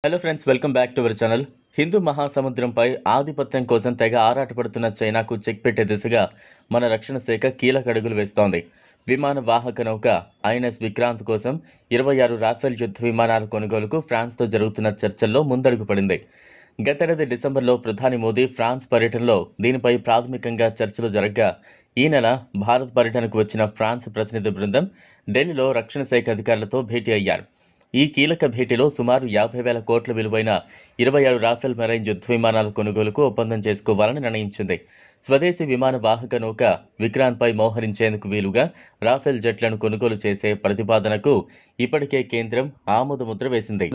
Hello friends, welcome back to our channel. హిందూ మహాసముద్రంపై ఆధిపత్యం కోసం తెగ ఆరాటపడుతున్న చైనాకు చెక్ పెట్టే దిశగా మన రక్షణ శాఖ కీలక అడుగులు వేస్తోంది. విమాన వాహక నౌక ఐఎన్ఎస్ విక్రాంత్ కోసం 26 రాఫెల్ యుద్ధ విమానాల కొనుగోలుకు ఫ్రాన్స్తో జరుగుతున్న చర్చల్లో ముందడుగు పడింది. గతేడాది డిసెంబర్లో ప్రధాని మోదీ ఫ్రాన్స్ పర్యటనలో దీనిపై ప్రాథమికంగా చర్చలు జరగ్గా ఈ నెల భారత్ పర్యటనకు వచ్చిన ఫ్రాన్స్ ప్రతినిధి బృందం ఢిల్లీలో రక్షణ శాఖ అధికారులతో భేటీ అయ్యారు. ఈ కీలక భేటీలో సుమారు 50,000 కోట్ల విలువైన 26 రాఫెల్ మెరైన్ యుద్ధ విమానాల కొనుగోలుకు ఒప్పందం చేసుకోవాలని నిర్ణయించింది. స్వదేశీ విమాన వాహక నౌక విక్రాంత్పై మోహరించేందుకు వీలుగా రాఫెల్ జెట్లను కొనుగోలు చేసే ప్రతిపాదనకు ఇప్పటికే కేంద్రం ఆమోదముద్ర వేసింది.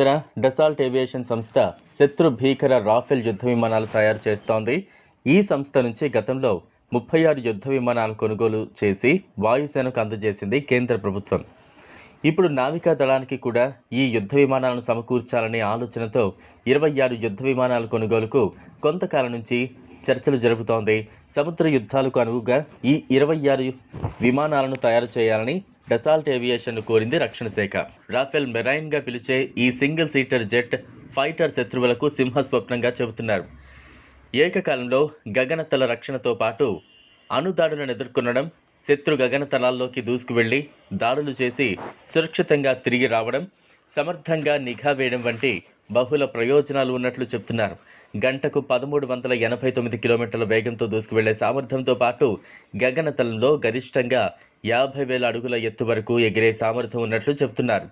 డసాల్ట్ ఏవియేషన్ సంస్థ శత్రు భీకర రాఫెల్ యుద్ధ విమానాలు తయారు చేస్తోంది. ఈ సంస్థ నుంచి గతంలో 36 యుద్ధ విమానాలు కొనుగోలు చేసి వాయుసేనకు అందజేసింది కేంద్ర ప్రభుత్వం. ఇప్పుడు నావికా దళానికి కూడా ఈ యుద్ధ విమానాలను సమకూర్చాలనే ఆలోచనతో 26 యుద్ధ విమానాల కొనుగోలుకు కొంతకాలం నుంచి చర్చలు జరుపుతోంది. సముద్ర యుద్ధాలకు అనువుగా ఈ 26 విమానాలను తయారు చేయాలని డసాల్ట్ ఏవియేషన్ను కోరింది రక్షణ శాఖ. రాఫెల్ మెరైన్గా పిలిచే ఈ సింగిల్ సీటర్ జెట్ ఫైటర్ శత్రువులకు సింహస్వప్నంగా చెబుతున్నారు. ఏకకాలంలో గగనతల రక్షణతో పాటు అణుదాడులను ఎదుర్కొనడం, శత్రు గగనతలాల్లోకి దూసుకువెళ్లి దాడులు చేసి సురక్షితంగా తిరిగి రావడం, సమర్థంగా నిఘా వేయడం వంటి బహుళ ప్రయోజనాలు ఉన్నట్లు చెప్తున్నారు. గంటకు 1389 కిలోమీటర్ల వేగంతో దూసుకువెళ్లే సామర్థ్యంతో పాటు గగనతలంలో గరిష్టంగా 50,000 అడుగుల ఎత్తు వరకు ఎగిరే సామర్థ్యం ఉన్నట్లు చెబుతున్నారు.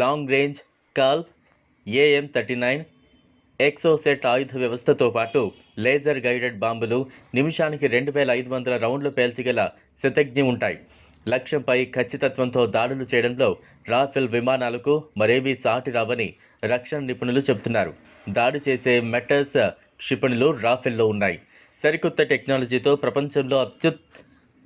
లాంగ్ రేంజ్ కాల్ప్ AM-39 ఎక్సోసెట్ ఆయుధ వ్యవస్థతో పాటు లేజర్ గైడెడ్ బాంబులు, నిమిషానికి 2,500 రౌండ్లు పేల్చగల శతఘ్ని ఉంటాయి. లక్ష్యంపై ఖచ్చితత్వంతో దాడులు చేయడంలో రాఫెల్ విమానాలకు మరేవీ సాటి రావని రక్షణ నిపుణులు చెబుతున్నారు. దాడి చేసే మెటర్స్ క్షిపణులు రాఫెల్లో ఉన్నాయి. సరికొత్త టెక్నాలజీతో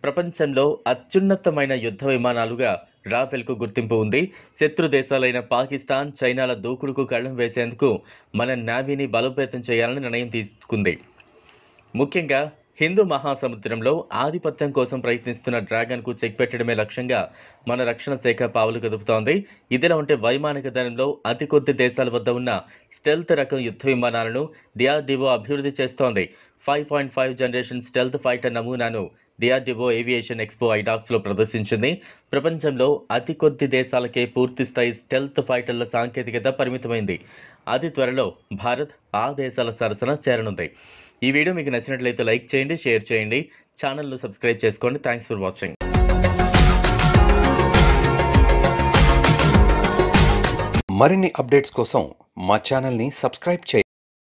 ప్రపంచంలో అత్యున్నతమైన యుద్ధ విమానాలుగా రాఫెల్కు గుర్తింపు ఉంది. శత్రు దేశాలైన పాకిస్తాన్, చైనాల దూకుడుకు కళ్ళం వేసేందుకు మన నేవీని బలోపేతం చేయాలని నిర్ణయం తీసుకుంది. ముఖ్యంగా హిందూ మహాసముద్రంలో ఆధిపత్యం కోసం ప్రయత్నిస్తున్న డ్రాగన్కు చెక్ పెట్టడమే లక్ష్యంగా మన రక్షణ శాఖ పావులు కదుపుతోంది. ఇదిలా ఉంటే వైమానిక దళంలో అతి కొద్ది దేశాల వద్ద ఉన్న స్టెల్త్ రకం యుద్ధ విమానాలను డిఆర్డీఓ అభివృద్ధి చేస్తోంది. 5.5 జనరేషన్ స్టెల్త్ ఫైటర్ నమూనాను డిఆర్డీఓ ఏవియేషన్ ఎక్స్పో ఐడాక్స్లో ప్రదర్శించింది. ప్రపంచంలో అతి కొద్ది దేశాలకే పూర్తిస్థాయి స్టెల్త్ ఫైటర్ల సాంకేతికత పరిమితమైంది. అతి త్వరలో భారత్ ఆ దేశాల సరసన చేరనుంది. ఈ వీడియో మీకు నచ్చినట్లయితే లైక్ చేయండి, షేర్ చేయండి, ఛానల్ను సబ్స్క్రైబ్ చేసుకోండి. Thanks for watching. మరిన్ని అప్డేట్స్ కోసం మా ఛానల్ని సబ్స్క్రైబ్ చేయండి.